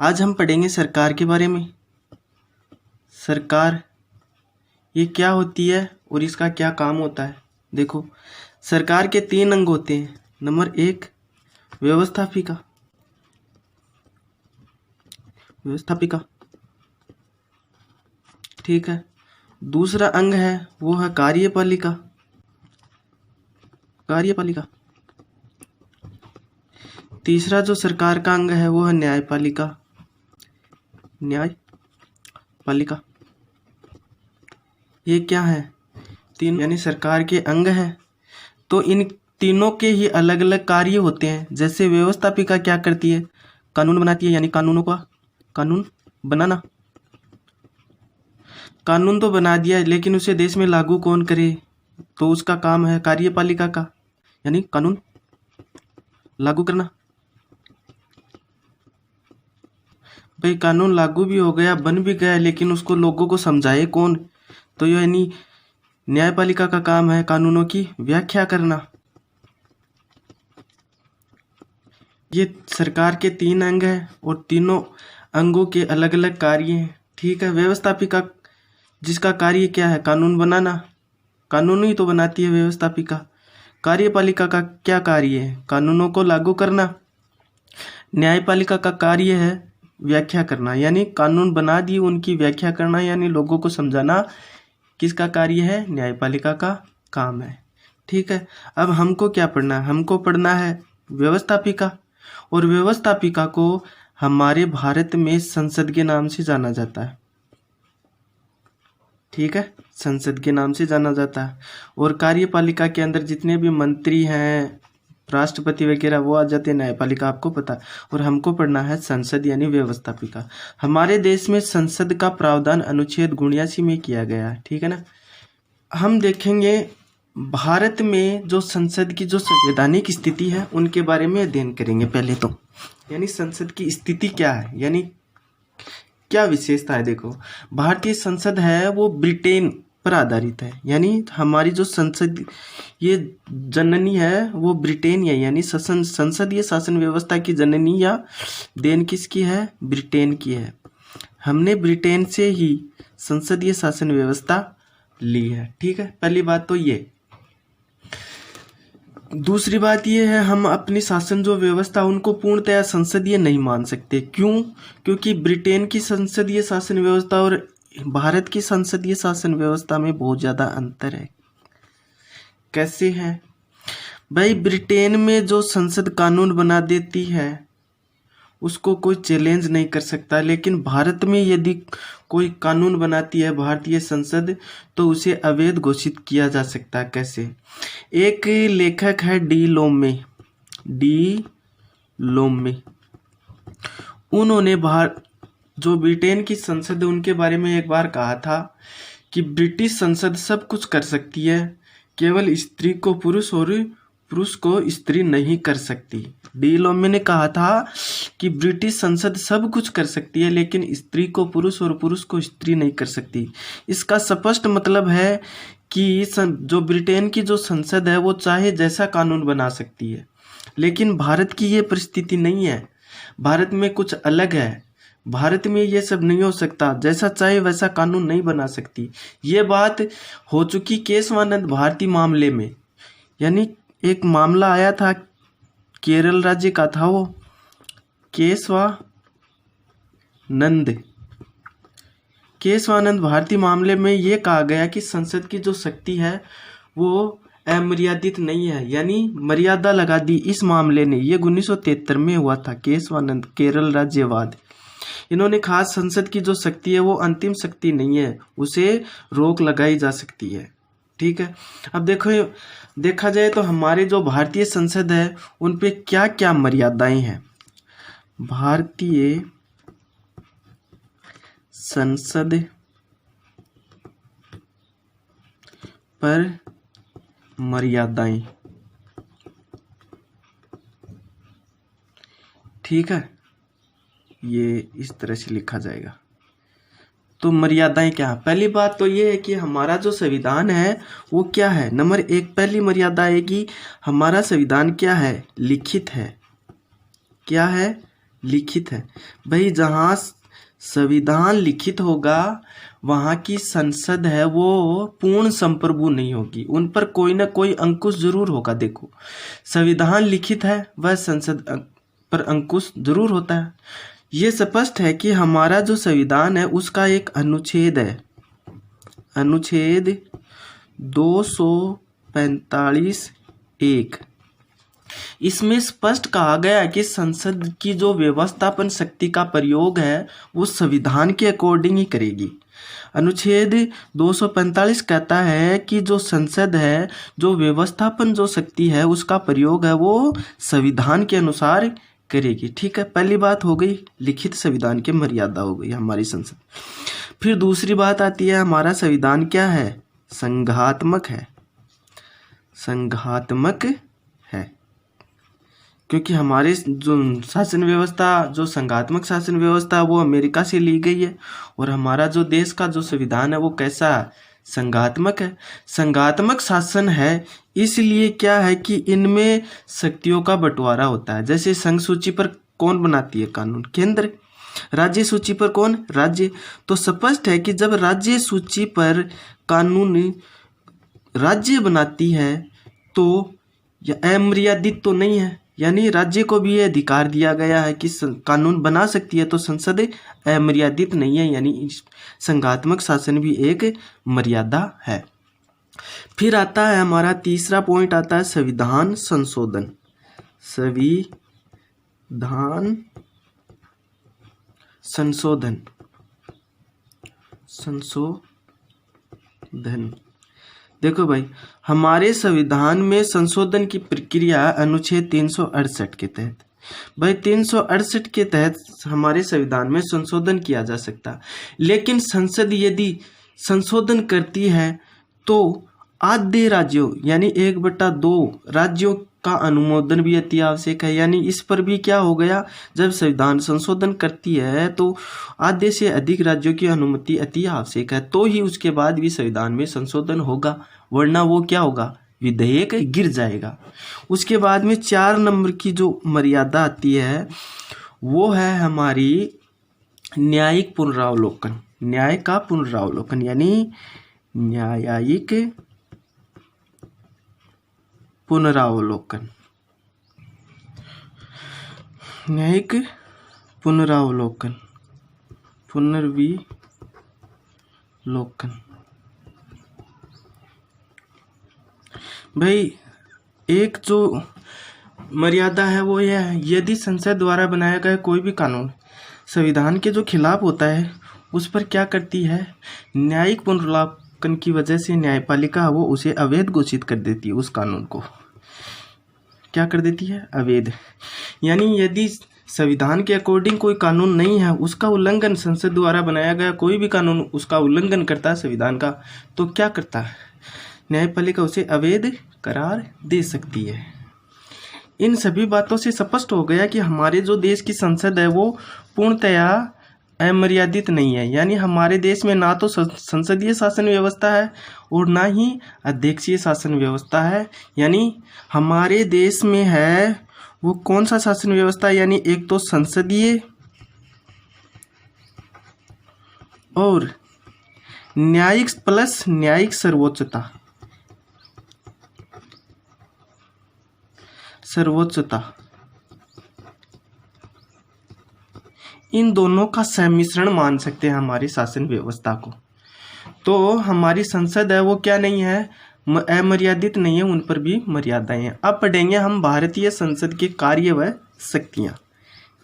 आज हम पढ़ेंगे सरकार के बारे में। सरकार ये क्या होती है और इसका क्या काम होता है। देखो, सरकार के 3 अंग होते हैं। नंबर 1 व्यवस्थापिका, ठीक है। दूसरा अंग है वो है कार्यपालिका। तीसरा जो सरकार का अंग है वो है न्यायपालिका। ये क्या है? 3 यानी सरकार के अंग हैं। तो इन तीनों के ही अलग अलग कार्य होते हैं। जैसे व्यवस्थापिका क्या करती है? कानून बनाती है, यानी कानून बनाना। कानून तो बना दिया है, लेकिन उसे देश में लागू कौन करे? तो उसका काम है कार्यपालिका का, यानी कानून लागू करना। भाई कानून लागू भी हो गया, बन भी गया, लेकिन उसको लोगों को समझाए कौन? तो यानी न्यायपालिका का काम है कानूनों की व्याख्या करना। ये सरकार के 3 अंग हैं और तीनों अंगों के अलग अलग कार्य हैं। ठीक है। व्यवस्थापिका जिसका कार्य क्या है? कानून बनाना। कानून ही तो बनाती है व्यवस्थापिका। कार्यपालिका का क्या कार्य है? कानूनों को लागू करना। न्यायपालिका का कार्य है व्याख्या करना, यानी कानून बना दिए उनकी व्याख्या करना, यानी लोगों को समझाना किसका कार्य है? न्यायपालिका का काम है। ठीक है। अब हमको क्या पढ़ना है? हमको पढ़ना है व्यवस्थापिका, और व्यवस्थापिका को हमारे भारत में संसद के नाम से जाना जाता है। ठीक है, संसद के नाम से जाना जाता है। और कार्यपालिका के अंदर जितने भी मंत्री हैं, राष्ट्रपति वगैरह, वो आ जाते हैं। न्यायपालिका आपको पता है। और हमको पढ़ना है संसद यानी व्यवस्थापिका। हमारे देश में संसद का प्रावधान अनुच्छेद 79 में किया गया है। ठीक है ना। हम देखेंगे भारत में जो संसद की जो संवैधानिक स्थिति है उनके बारे में अध्ययन करेंगे पहले तो, यानी संसद की स्थिति क्या है, यानी क्या विशेषता है। देखो, भारतीय संसद है वो ब्रिटेन पर आधारित है, यानी हमारी जो संसद ये जननी है वो ब्रिटेन है, यानी संसदीय शासन व्यवस्था की जननी या देन किसकी है? ब्रिटेन की है। हमने ब्रिटेन से ही संसदीय शासन व्यवस्था ली है। ठीक है, पहली बात तो ये। दूसरी बात ये है, हम अपनी शासन जो व्यवस्था उनको पूर्णतया संसदीय नहीं मान सकते। क्यों? क्योंकि ब्रिटेन की संसदीय शासन व्यवस्था और भारत की संसदीय शासन व्यवस्था में बहुत ज़्यादा अंतर है। कैसे है भाई? ब्रिटेन में जो संसद कानून बना देती है उसको कोई चैलेंज नहीं कर सकता, लेकिन भारत में यदि कोई कानून बनाती है भारतीय संसद तो उसे अवैध घोषित किया जा सकता है। कैसे? एक लेखक है डी लोमे, उन्होंने जो ब्रिटेन की संसद है उनके बारे में एक बार कहा था कि ब्रिटिश संसद सब कुछ कर सकती है, केवल स्त्री को पुरुष और पुरुष को स्त्री नहीं कर सकती। डी लोमे ने कहा था कि ब्रिटिश संसद सब कुछ कर सकती है, लेकिन स्त्री को पुरुष और पुरुष को स्त्री नहीं कर सकती। इसका स्पष्ट मतलब है कि जो ब्रिटेन की जो संसद है वो चाहे जैसा कानून बना सकती है, लेकिन भारत की ये परिस्थिति नहीं है। भारत में कुछ अलग है। भारत में ये सब नहीं हो सकता, जैसा चाहे वैसा कानून नहीं बना सकती। ये बात हो चुकी केशवानंद भारती मामले में, यानी एक मामला आया था केरल राज्य का था, वो केशवानंद भारती मामले में ये कहा गया कि संसद की जो शक्ति है वो अमर्यादित नहीं है, यानी मर्यादा लगा दी इस मामले ने। ये 1973 में हुआ था, केशवानंद केरल राज्यवाद। इन्होंने कहा संसद की जो शक्ति है वो अंतिम शक्ति नहीं है, उसे रोक लगाई जा सकती है। ठीक है। अब देखा जाए तो हमारे जो भारतीय संसद है उन पे क्या क्या मर्यादाएं हैं। भारतीय संसद पर मर्यादाएं, ठीक है, ये इस तरह से लिखा जाएगा। तो मर्यादाएं क्या है? पहली बात तो ये है कि हमारा जो संविधान है वो क्या है। नंबर 1 पहली मर्यादा है कि हमारा संविधान क्या है? लिखित है। क्या है? लिखित है। भाई जहाँ संविधान लिखित होगा वहाँ की संसद है वो पूर्ण संप्रभु नहीं होगी, उन पर कोई ना कोई अंकुश जरूर होगा। देखो संविधान लिखित है वह संसद पर अंकुश जरूर होता है। ये स्पष्ट है कि हमारा जो संविधान है उसका एक अनुच्छेद है, अनुच्छेद 245(1). इसमें स्पष्ट कहा गया है कि संसद की जो व्यवस्थापन शक्ति का प्रयोग है वो संविधान के अकॉर्डिंग ही करेगी। अनुच्छेद 245 कहता है कि जो संसद है, जो व्यवस्थापन जो शक्ति है उसका प्रयोग है वो संविधान के अनुसार करेगी। ठीक है, पहली बात हो गई लिखित संविधान की मर्यादा हो गई हमारी संसद। फिर दूसरी बात आती है हमारा संविधान क्या है, संघात्मक है। संघात्मक है क्योंकि हमारे जो शासन व्यवस्था, जो संघात्मक शासन व्यवस्था वो अमेरिका से ली गई है, और हमारा जो देश का जो संविधान है वो कैसा, संघात्मक है। संघात्मक शासन है इसलिए क्या है कि इनमें शक्तियों का बंटवारा होता है। जैसे संघ सूची पर कौन बनाती है कानून, केंद्र। राज्य सूची पर कौन, राज्य। तो स्पष्ट है कि जब राज्य सूची पर कानून राज्य बनाती है तो यह अमर्यादित तो नहीं है, यानी राज्य को भी यह अधिकार दिया गया है कि कानून बना सकती है, तो संसद अमर्यादित नहीं है, यानी संघात्मक शासन भी एक मर्यादा है। फिर आता है हमारा तीसरा पॉइंट आता है संविधान संशोधन। संविधान संशोधन, संशोधन। देखो भाई हमारे संविधान में संशोधन की प्रक्रिया अनुच्छेद 368 के तहत, भाई 368 के तहत हमारे संविधान में संशोधन किया जा सकता। लेकिन संसद यदि संशोधन करती है तो आधे राज्यों यानी 1/2 राज्यों का अनुमोदन भी अति आवश्यक है। यानी इस पर भी क्या हो गया, जब संविधान संशोधन करती है तो आधे से अधिक राज्यों की अनुमति अति आवश्यक है, तो ही उसके बाद भी संविधान में संशोधन होगा, वरना वो क्या होगा, विधेयक गिर जाएगा। उसके बाद में 4 नंबर की जो मर्यादा आती है वो है हमारी न्यायिक पुनरावलोकन। न्याय का पुनरावलोकन यानी न्यायिक पुनरावलोकन। न्यायिक पुनरावलोकन, पुनर्विलोकन। भाई एक जो मर्यादा है वो यह है, यदि संसद द्वारा बनाया गया कोई भी कानून संविधान के जो खिलाफ होता है उस पर क्या करती है, न्यायिक पुनरावलोकन की वजह से न्यायपालिका वो उसे अवैध घोषित कर देती है। उस कानून को क्या कर देती है, अवैध। यानी यदि संविधान के अकॉर्डिंग कोई कानून नहीं है, उसका उल्लंघन संसद द्वारा बनाया गया कोई भी कानून उसका उल्लंघन करता है संविधान का, तो क्या करता है, न्यायपालिका उसे अवैध करार दे सकती है। इन सभी बातों से स्पष्ट हो गया कि हमारे जो देश की संसद है वो पूर्णतया अमर्यादित नहीं है। यानी हमारे देश में ना तो संसदीय शासन व्यवस्था है और ना ही अध्यक्षीय शासन व्यवस्था है। यानी हमारे देश में है वो कौन सा शासन व्यवस्था, यानी एक तो संसदीय और न्यायिक प्लस न्यायिक सर्वोच्चता। इन दोनों का सम्मिश्रण मान सकते हैं हमारी शासन व्यवस्था को। तो हमारी संसद है वो क्या नहीं है, अमर्यादित नहीं है, उन पर भी मर्यादाएं हैं। अब पढ़ेंगे हम भारतीय संसद के कार्य व शक्तियां।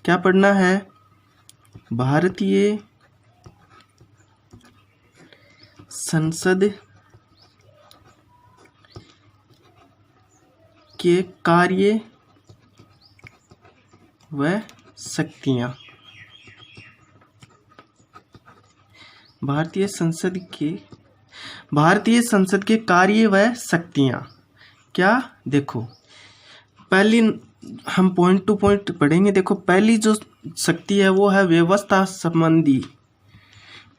क्या पढ़ना है, भारतीय संसद के कार्य व शक्तियां। भारतीय संसद के कार्य व शक्तियां क्या, देखो पहली हम पॉइंट टू पॉइंट पढ़ेंगे। देखो पहली जो शक्ति है वो है व्यवस्था संबंधी,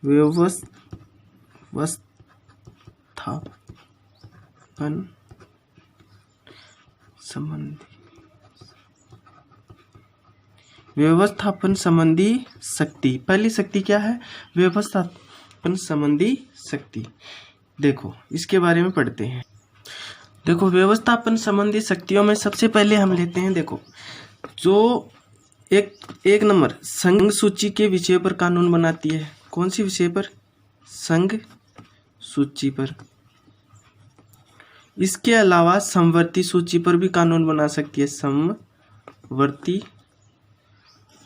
व्यवस्थापन संबंधी, व्यवस्थापन संबंधी शक्ति। पहली शक्ति क्या है? व्यवस्थापन संबंधी शक्ति। देखो इसके बारे में पढ़ते हैं। देखो व्यवस्थापन संबंधी शक्तियों में सबसे पहले हम लेते हैं, देखो जो एक नंबर संघ सूची के विषय पर कानून बनाती है। कौन सी विषय पर? संघ सूची पर। इसके अलावा समवर्ती सूची पर भी कानून बना सकती है, समवर्ती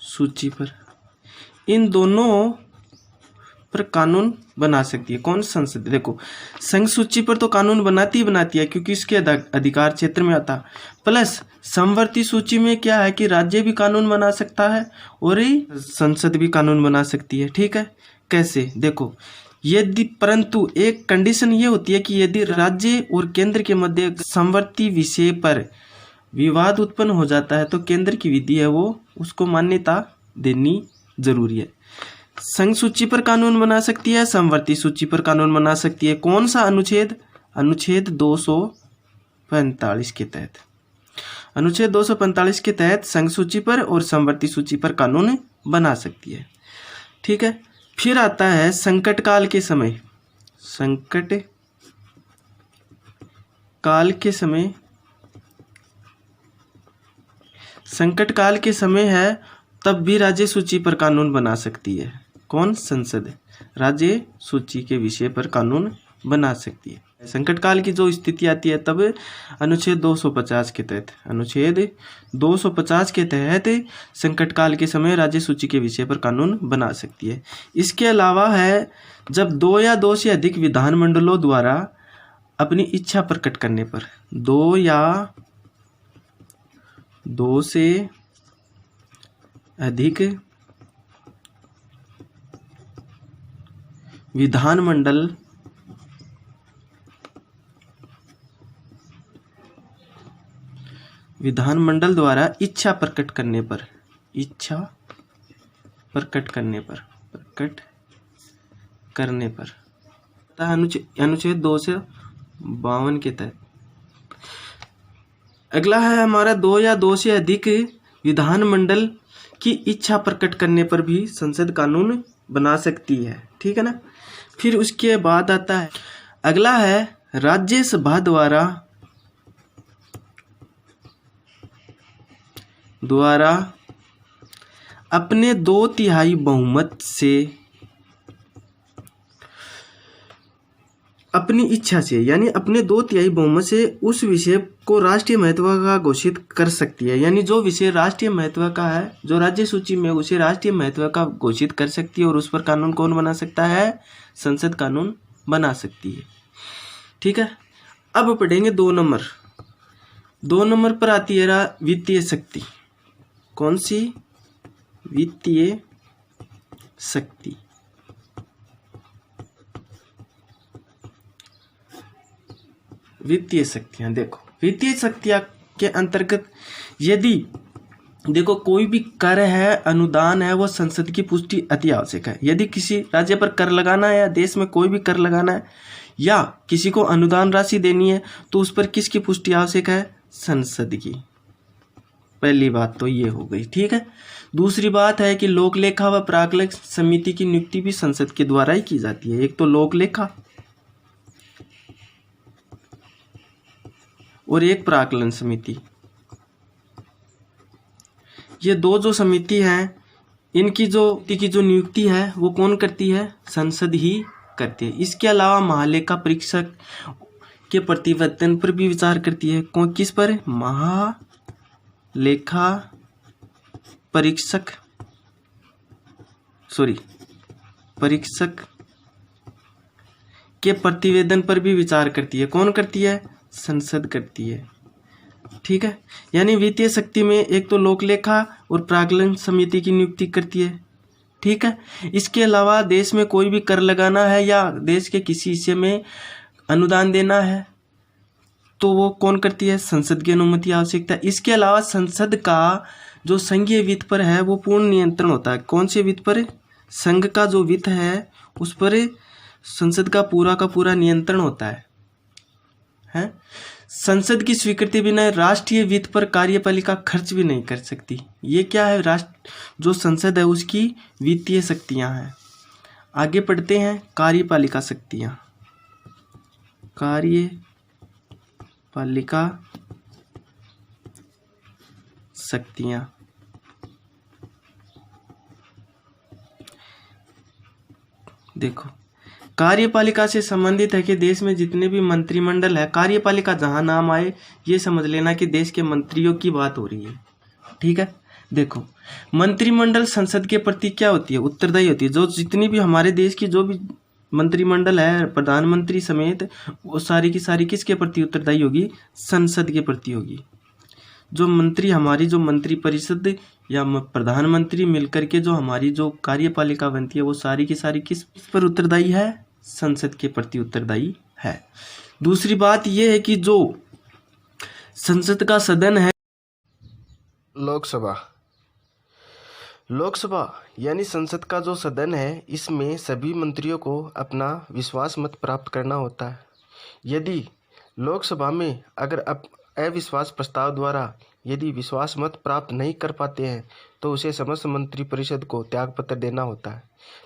सूची पर। इन दोनों पर कानून बना सकती है कौन? संसद। देखो संघ सूची पर तो कानून बनाती है क्योंकि इसके अधिकार क्षेत्र में आता। प्लस समवर्ती सूची में क्या है कि राज्य भी कानून बना सकता है और संसद भी कानून बना सकती है। ठीक है, कैसे? देखो यदि, परंतु एक कंडीशन ये होती है कि यदि राज्य और केंद्र के मध्य समवर्ती विषय पर विवाद उत्पन्न हो जाता है तो केंद्र की विधि है वो उसको मान्यता देनी जरूरी है। संघ सूची पर कानून बना सकती है, समवर्ती सूची पर कानून बना सकती है। कौन सा अनुच्छेद? अनुच्छेद 245 के तहत। अनुच्छेद 245 के तहत संघ सूची पर और समवर्ती सूची पर कानून बना सकती है। ठीक है, फिर आता है संकट काल के समय। संकट काल के समय, संकट काल के समय है तब भी राज्य सूची पर कानून बना सकती है। कौन? संसद। राज्य सूची के विषय पर कानून बना सकती है। संकट काल की जो स्थिति आती है तब अनुच्छेद 250 के तहत, अनुच्छेद 250 के तहत संकट काल के समय राज्य सूची के विषय पर कानून बना सकती है। इसके अलावा है जब 2 या 2 से अधिक विधानमंडलों द्वारा अपनी इच्छा प्रकट करने पर, 2 या 2 से अधिक विधानमंडल द्वारा इच्छा प्रकट करने पर, इच्छा प्रकट करने पर अनुच्छेद 252 के तहत। अगला है हमारा 2 या 2 से अधिक विधानमंडल की इच्छा प्रकट करने पर भी संसद कानून बना सकती है। ठीक है ना। फिर उसके बाद आता है, अगला है राज्यसभा द्वारा अपने 2/3 बहुमत से, अपनी इच्छा से, यानी अपने 2/3 बहुमत से उस विषय को राष्ट्रीय महत्व का घोषित कर सकती है। यानी जो विषय राष्ट्रीय महत्व का है, जो राज्य सूची में, उसे राष्ट्रीय महत्व का घोषित कर सकती है और उस पर कानून कौन बना सकता है? संसद कानून बना सकती है। ठीक है, अब पढ़ेंगे 2 नंबर। 2 नंबर पर आती है वित्तीय शक्ति। कौन सी? वित्तीय शक्ति। वित्तीय शक्तियां, देखो वित्तीय शक्तियां के अंतर्गत यदि देखो कोई भी कर है, अनुदान है, वो संसद की पुष्टि अति आवश्यक है। यदि किसी राज्य पर कर लगाना है या देश में कोई भी कर लगाना है या किसी को अनुदान राशि देनी है तो उस पर किसकी पुष्टि आवश्यक है? संसद की। पहली बात तो ये हो गई। ठीक है, दूसरी बात है कि लोक लेखा व प्राकलन समिति की नियुक्ति भी संसद के द्वारा ही की जाती है। एक तो लोक लेखा और एक प्राकलन समिति। ये 2 जो समिति हैं, इनकी जो नियुक्ति है वो कौन करती है? संसद ही करती है। इसके अलावा महालेखा परीक्षक के प्रतिवेदन पर भी विचार करती है। कौन? किस पर? महालेखा परीक्षक के प्रतिवेदन पर भी विचार करती है। कौन करती है? संसद करती है। ठीक है, यानी वित्तीय शक्ति में एक तो लोक लेखा और प्राकलन समिति की नियुक्ति करती है। ठीक है, इसके अलावा देश में कोई भी कर लगाना है या देश के किसी हिस्से में अनुदान देना है तो वो कौन करती है? संसद की अनुमति आवश्यकता है। इसके अलावा संसद का जो संघीय वित्त पर है वो पूर्ण नियंत्रण होता है। कौन से वित्त पर? संघ का जो वित्त है उस पर संसद का पूरा नियंत्रण होता है। संसद की स्वीकृति बिना राष्ट्रीय वित्त पर कार्यपालिका खर्च भी नहीं कर सकती। ये क्या है? राष्ट्र जो संसद है उसकी वित्तीय शक्तियां हैं। आगे पढ़ते हैं, कार्यपालिका शक्तियां। कार्यपालिका शक्तियां देखो, कार्यपालिका से संबंधित है कि देश में जितने भी मंत्रिमंडल है, कार्यपालिका जहां नाम आए ये समझ लेना कि देश के मंत्रियों की बात हो रही है। ठीक है, देखो मंत्रिमंडल संसद के प्रति क्या होती है? उत्तरदायी होती है। जो जितनी भी हमारे देश की जो भी मंत्रिमंडल है, प्रधानमंत्री समेत, वो सारी की सारी किसके प्रति उत्तरदायी होगी? संसद के प्रति होगी। जो मंत्री, हमारी जो मंत्री परिषद या प्रधानमंत्री मिलकर के जो हमारी जो कार्यपालिका बनती है, वो सारी की सारी किस पर उत्तरदायी है? संसद के प्रति उत्तरदायी है। दूसरी बात यह है कि जो संसद का सदन है, लोकसभा यानी संसद का जो सदन है, इसमें सभी मंत्रियों को अपना विश्वास मत प्राप्त करना होता है। यदि लोकसभा में अगर अविश्वास प्रस्ताव द्वारा यदि विश्वास मत प्राप्त नहीं कर पाते हैं तो उसे समस्त मंत्री परिषद को त्यागपत्र देना होता है।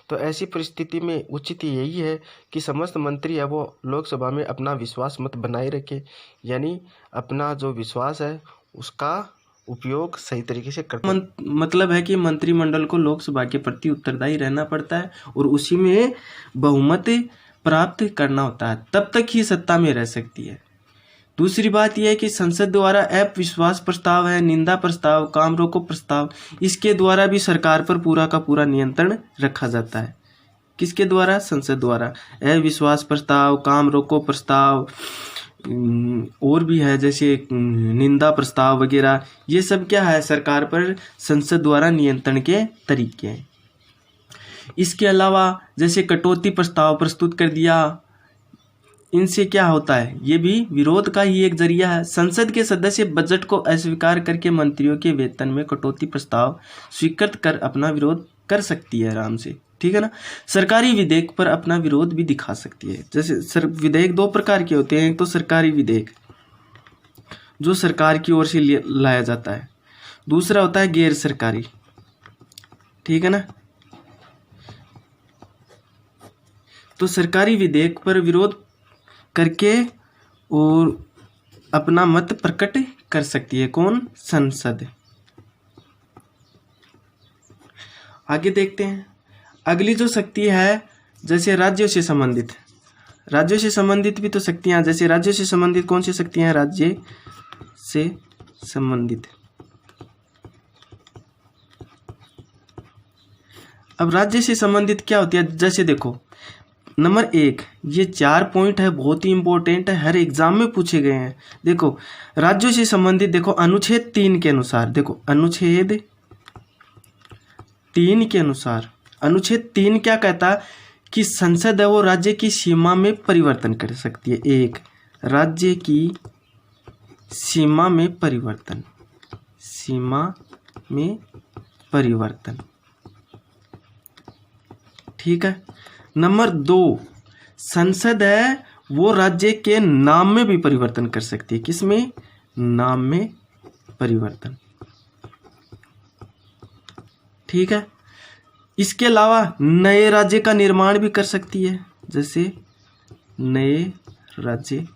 तो ऐसी परिस्थिति में उचित यही है कि समस्त मंत्री है वो लोकसभा में अपना विश्वास मत बनाए रखे, यानी अपना जो विश्वास है उसका उपयोग सही तरीके से करते हैं। मतलब है कि मंत्रिमंडल को लोकसभा के प्रति उत्तरदायी रहना पड़ता है और उसी में बहुमत प्राप्त करना होता है, तब तक ही सत्ता में रह सकती है। दूसरी बात यह है कि संसद द्वारा अविश्वास प्रस्ताव है, निंदा प्रस्ताव, काम रोको प्रस्ताव, इसके द्वारा भी सरकार पर पूरा का पूरा नियंत्रण रखा जाता है। किसके द्वारा? संसद द्वारा। अविश्वास प्रस्ताव, काम रोको प्रस्ताव और भी है जैसे निंदा प्रस्ताव वगैरह, ये सब क्या है? सरकार पर संसद द्वारा नियंत्रण के तरीके हैं। इसके अलावा जैसे कटौती प्रस्ताव प्रस्तुत कर दिया, इनसे क्या होता है? ये भी विरोध का ही एक जरिया है। संसद के सदस्य बजट को अस्वीकार करके मंत्रियों के वेतन में कटौती प्रस्ताव स्वीकृत कर अपना विरोध कर सकती है आराम से। ठीक है ना। सरकारी विधेयक पर अपना विरोध भी दिखा सकती है। जैसे विधेयक दो प्रकार के होते हैं, एक तो सरकारी विधेयक जो सरकार की ओर से लाया जाता है, दूसरा होता है गैर सरकारी। ठीक है ना। तो सरकारी विधेयक पर विरोध करके और अपना मत प्रकट कर सकती है कौन? संसद। आगे देखते हैं, अगली जो शक्ति है जैसे राज्यों से संबंधित, राज्यों से संबंधित भी तो शक्तियां, जैसे राज्यों से संबंधित कौन सी शक्तियां हैं? राज्य से संबंधित। अब राज्य से संबंधित क्या होती है? जैसे देखो नंबर 1, ये 4 पॉइंट है, बहुत ही इंपॉर्टेंट है, हर एग्जाम में पूछे गए हैं। देखो राज्यों से संबंधित, देखो अनुच्छेद 3 के अनुसार, देखो अनुच्छेद 3 के अनुसार, अनुच्छेद 3 क्या कहता है कि संसद है वो राज्य की सीमा में परिवर्तन कर सकती है। एक, राज्य की सीमा में परिवर्तन, सीमा में परिवर्तन। ठीक है। नंबर 2, संसद है वो राज्य के नाम में भी परिवर्तन कर सकती है। किसमें? नाम में परिवर्तन। ठीक है। इसके अलावा नए राज्य का निर्माण भी कर सकती है, जैसे नए राज्य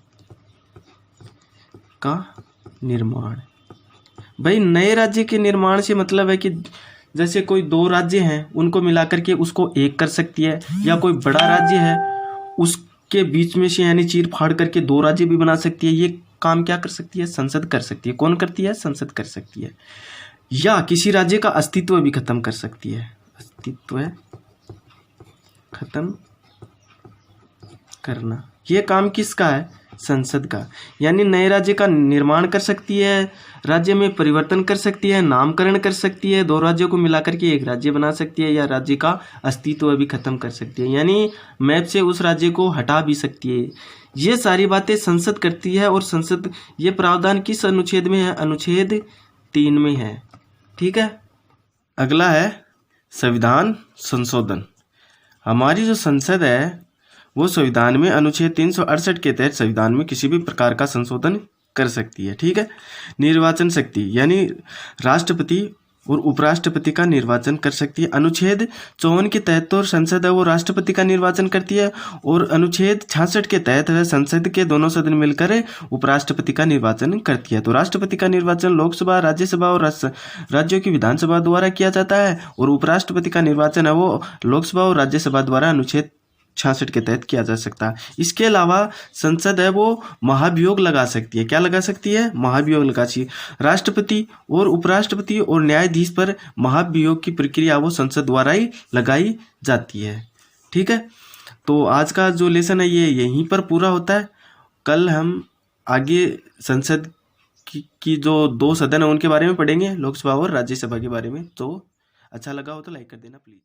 का निर्माण। भाई नए राज्य के निर्माण से मतलब है कि जैसे कोई 2 राज्य हैं उनको मिलाकर के उसको एक कर सकती है, या कोई बड़ा राज्य है उसके बीच में से यानी चीर फाड़ करके 2 राज्य भी बना सकती है। ये काम क्या कर सकती है? संसद कर सकती है। कौन करती है? संसद कर सकती है। या किसी राज्य का अस्तित्व भी खत्म कर सकती है, अस्तित्व खत्म करना। ये काम किसका है? संसद का। यानी नए राज्य का निर्माण कर सकती है, राज्य में परिवर्तन कर सकती है, नामकरण कर सकती है, 2 राज्यों को मिलाकर के एक राज्य बना सकती है, या राज्य का अस्तित्व भी खत्म कर सकती है, यानी मैप से उस राज्य को हटा भी सकती है। ये सारी बातें संसद करती है। और संसद, ये प्रावधान किस अनुच्छेद में है? अनुच्छेद 3 में है। ठीक है। अगला है संविधान संशोधन। हमारी जो संसद है वो संविधान में अनुच्छेद 368 के तहत संविधान में किसी भी प्रकार का संशोधन कर सकती है। ठीक है, निर्वाचन शक्ति यानी राष्ट्रपति और उपराष्ट्रपति का निर्वाचन कर सकती है। अनुच्छेद 54 के तहत तो संसद है वो राष्ट्रपति का निर्वाचन करती है, और अनुच्छेद 66 के तहत है संसद के दोनों सदन मिलकर उपराष्ट्रपति का निर्वाचन करती है। तो राष्ट्रपति का निर्वाचन लोकसभा, राज्यसभा और राज्यों की विधानसभा द्वारा किया जाता है, और उपराष्ट्रपति का निर्वाचन है वो लोकसभा और राज्यसभा द्वारा अनुच्छेद 66 के तहत किया जा सकता है। इसके अलावा संसद है वो महाभियोग लगा सकती है। क्या लगा सकती है? महाभियोग लगा सकती है। राष्ट्रपति और उपराष्ट्रपति और न्यायाधीश पर महाभियोग की प्रक्रिया वो संसद द्वारा ही लगाई जाती है। ठीक है, तो आज का जो लेसन है ये यहीं पर पूरा होता है। कल हम आगे संसद की जो 2 सदन है उनके बारे में पढ़ेंगे, लोकसभा और राज्यसभा के बारे में। तो अच्छा लगा हो तो लाइक कर देना प्लीज।